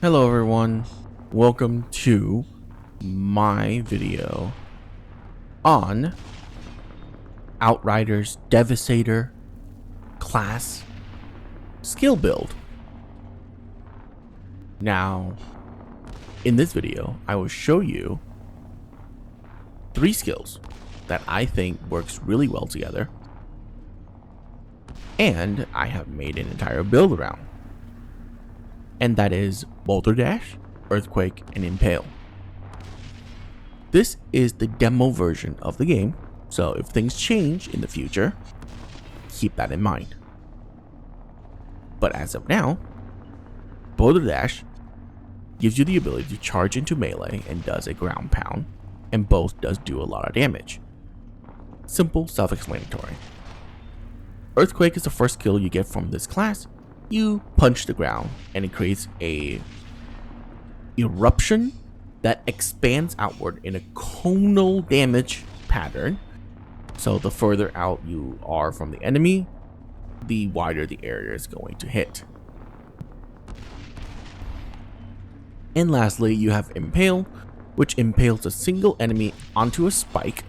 Hello everyone, welcome to my video on Outriders Devastator class skill build. Now, in this video, I will show you 3 skills that I think works really well together, and I have made an entire build around. And that is Boulder Dash, Earthquake, and Impale. This is the demo version of the game, so if things change in the future, keep that in mind. But as of now, Boulder Dash gives you the ability to charge into melee and does a ground pound, and both does do a lot of damage. Simple, self-explanatory. Earthquake is the first skill you get from this class. You punch the ground and it creates a eruption that expands outward in a conal damage pattern. So the further out you are from the enemy, the wider the area is going to hit. And lastly, you have Impale, which impales a single enemy onto a spike,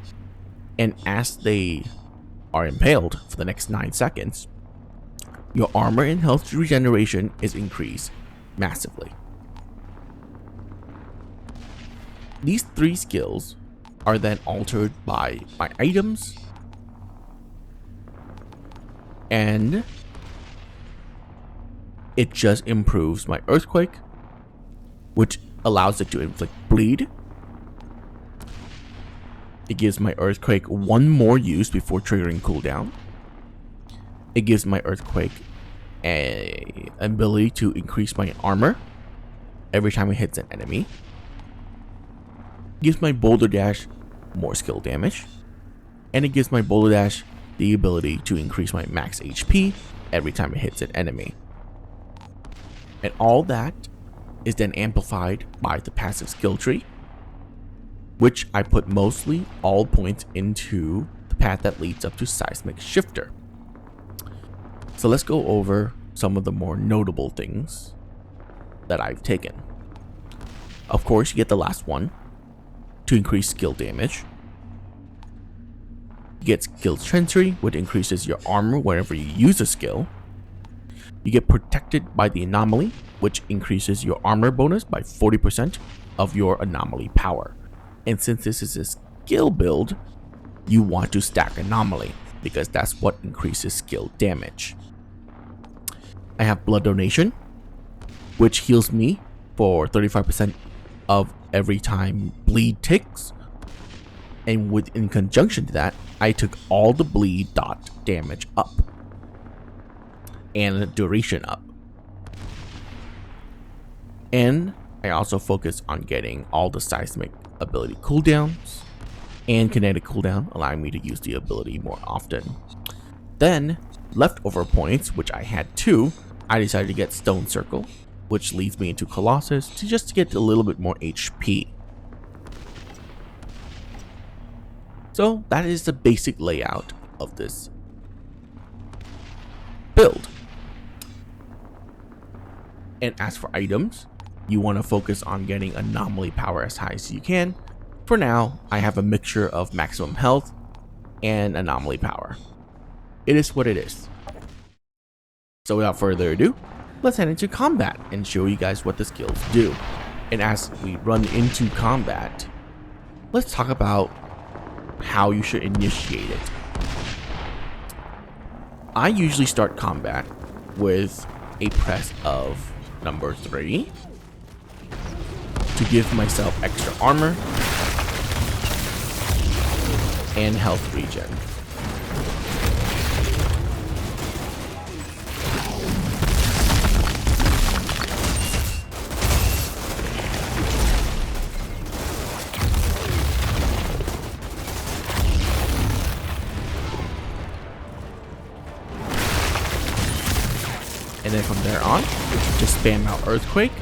and as they are impaled for the next 9 seconds, your armor and health regeneration is increased massively. These 3 skills are then altered by my items, and it just improves my Earthquake, which allows it to inflict bleed. It gives my Earthquake 1 more use before triggering cooldown. It gives my Earthquake an ability to increase my armor every time it hits an enemy. It gives my Boulder Dash more skill damage. And it gives my Boulder Dash the ability to increase my max HP every time it hits an enemy. And all that is then amplified by the passive skill tree, which I put mostly all points into the path that leads up to Seismic Shifter. So let's go over some of the more notable things that I've taken. Of course, you get the last one to increase skill damage. You get Skill Sentry, which increases your armor whenever you use a skill. You get Protected by the Anomaly, which increases your armor bonus by 40% of your anomaly power. And since this is a skill build, you want to stack Anomaly, because that's what increases skill damage. I have Blood Donation, which heals me for 35% of every time bleed ticks. And in conjunction to that, I took all the bleed dot damage up and duration up. And I also focus on getting all the seismic ability cooldowns and kinetic cooldown, allowing me to use the ability more often. Then, leftover points, which I had 2, I decided to get Stone Circle, which leads me into Colossus to just get a little bit more HP. So that is the basic layout of this build. And as for items, you want to focus on getting anomaly power as high as you can. For now, I have a mixture of maximum health and anomaly power. It is what it is. So without further ado, let's head into combat and show you guys what the skills do. And as we run into combat, let's talk about how you should initiate it. I usually start combat with a press of number 3 to give myself extra armor and health regen. And then from there on, just spam out Earthquake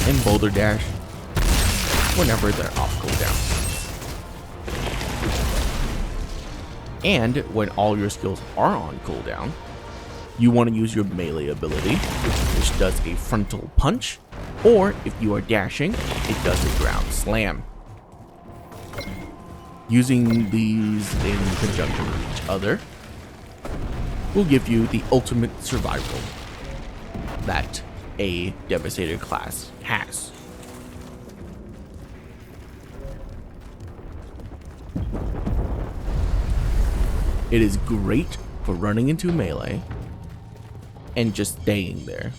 and Boulder Dash whenever they're off cooldown. And when all your skills are on cooldown, you want to use your melee ability, which does a frontal punch Or if you are dashing, it does a ground slam. Using these in conjunction with each other will give you the ultimate survival that a Devastator class has. It is great for running into melee and just staying there.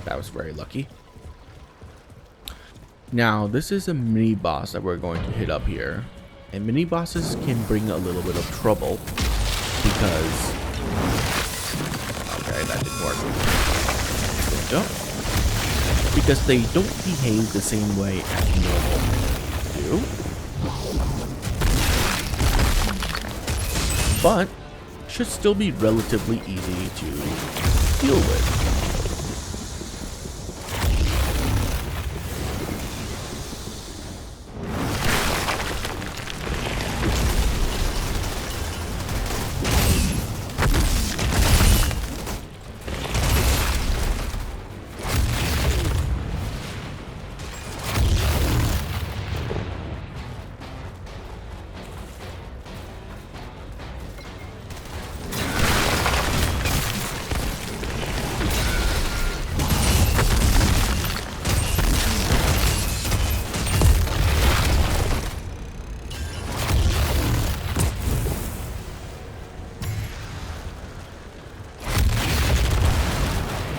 That was very lucky. Now, this is a mini boss that we're going to hit up here. And mini bosses can bring a little bit of trouble because... Okay, that didn't work. There we go. Because they don't behave the same way as normal do. But should still be relatively easy to deal with.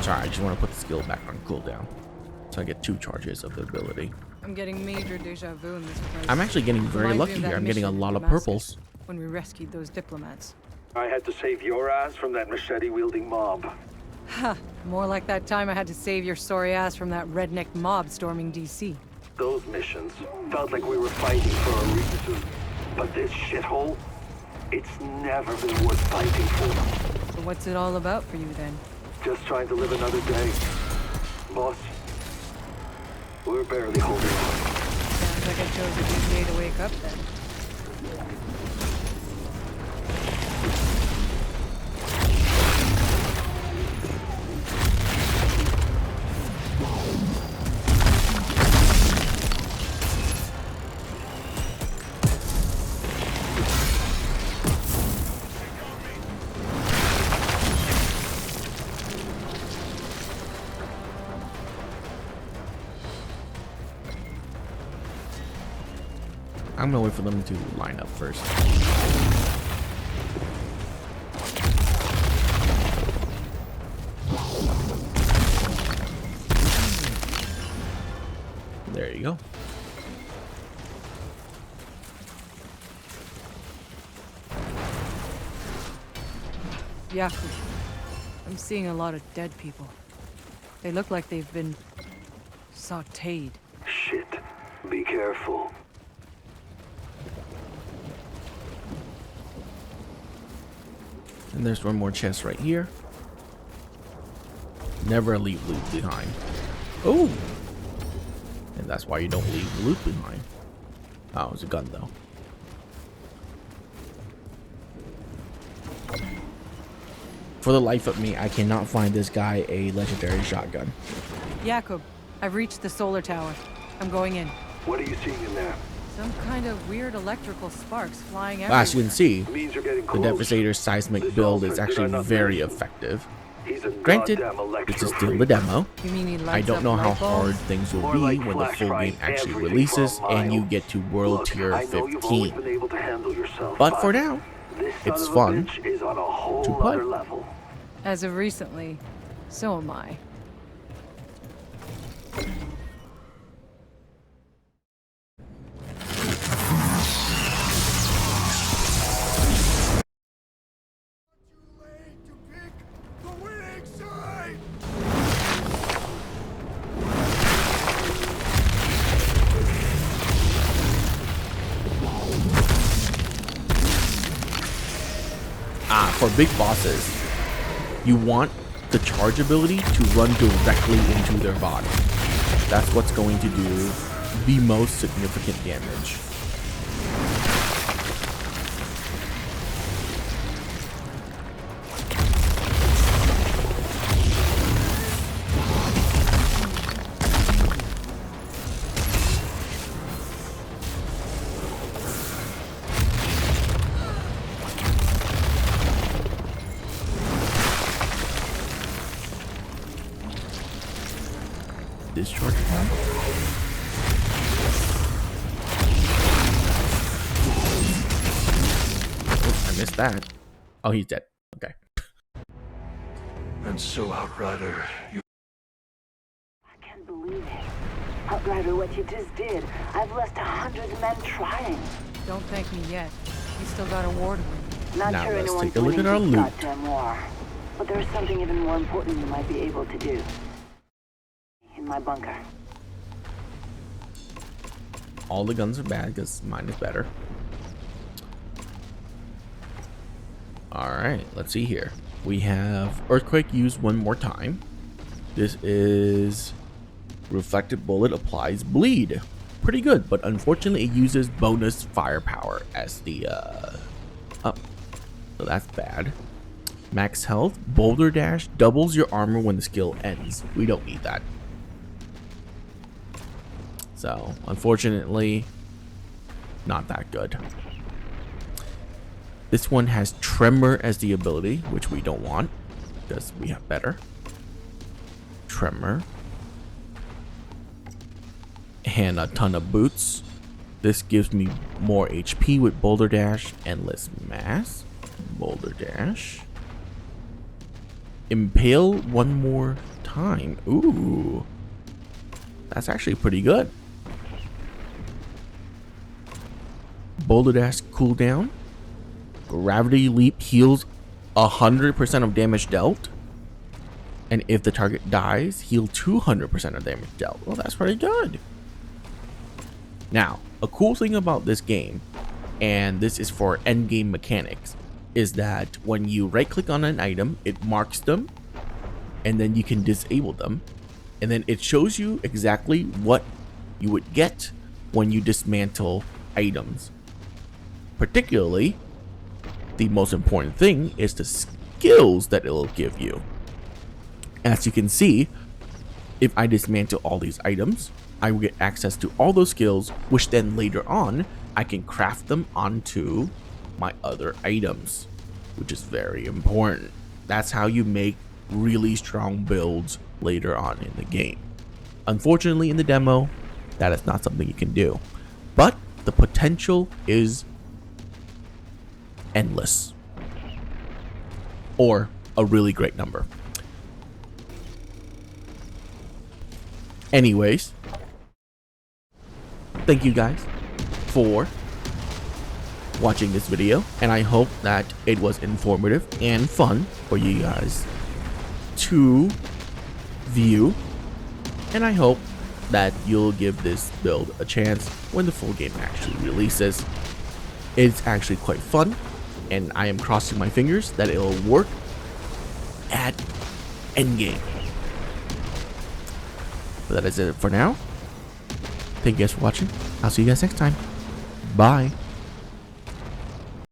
Sorry, I just want to put the skill back on cooldown, so I get 2 charges of the ability. I'm getting major deja vu in this place. I'm actually getting very lucky here. I'm getting a lot of purples. When we rescued those diplomats. I had to save your ass from that machete-wielding mob. Ha! More like that time I had to save your sorry ass from that redneck mob storming DC. Those missions felt like we were fighting for our reasons, but this shithole, it's never been worth fighting for. So what's it all about for you then? Just trying to live another day. Boss, we're barely holding on. Sounds like I chose a good day to wake up then. I'm gonna wait for them to line up first. There you go. Yaku, I'm seeing a lot of dead people. They look like they've been sautéed. Shit. Be careful. And there's one more chest right here. Never leave loot behind. Oh! And that's why you don't leave loot behind. Oh, it's a gun though. For the life of me, I cannot find this guy a legendary shotgun. Jakob, I've reached the solar tower. I'm going in. What are you seeing in there? Some kind of weird electrical sparks flying everywhere. As you can see, Means you're getting the close. Devastator Seismic build is actually very effective. He's a Granted, goddamn this is electro still the freak. demo. You mean he I lights don't up know how light bulbs? hard things will More be like when the full flashlight game actually everything releases for a and you mile. get to World Look, Tier I know you've always 15. been able to handle yourself, But for now, this it's son of a fun bitch is on a whole to play. other level. As of recently, so am I. For big bosses, you want the charge ability to run directly into their body. That's what's going to do the most significant damage. Discharge time? Oops, I missed that. Oh, he's dead. Okay. And so, Outrider, you... I can't believe it. Outrider, what you just did. I've lost 100 men trying. Don't thank me yet. You still got a war to win. Not Now sure let's anyone's take a look at winning our this loot. goddamn war. But there's something even more important you might be able to do. In my bunker. All the guns are bad because mine is better. Alright, let's see here. We have Earthquake used one more time. This is Reflected Bullet applies bleed. Pretty good, but unfortunately it uses bonus firepower as the up. So that's bad. Max health, Boulder Dash doubles your armor when the skill ends. We don't need that. So, unfortunately, not that good. This one has Tremor as the ability, which we don't want, because we have better. Tremor. And a ton of boots. This gives me more HP with Boulder Dash, Endless Mass, Boulder Dash. Impale one more time. Ooh. That's actually pretty good. Boulder Dash cooldown. Gravity Leap heals 100% of damage dealt. And if the target dies, heal 200% of damage dealt. Well, that's pretty good. Now, a cool thing about this game, and this is for end game mechanics, is that when you right click on an item, it marks them, and then you can disable them, and then it shows you exactly what you would get when you dismantle items. Particularly, the most important thing is the skills that it'll give you. As you can see, if I dismantle all these items, I will get access to all those skills, which then later on, I can craft them onto my other items, which is very important. That's how you make really strong builds later on in the game. Unfortunately, in the demo, that is not something you can do. But the potential is endless. Or a really great number. Anyways, thank you guys for watching this video, and I hope that it was informative and fun for you guys to view, and I hope that you'll give this build a chance when the full game actually releases. It's actually quite fun, and I am crossing my fingers that it'll work at endgame. But that is it for now. Thank you guys for watching. I'll see you guys next time. Bye.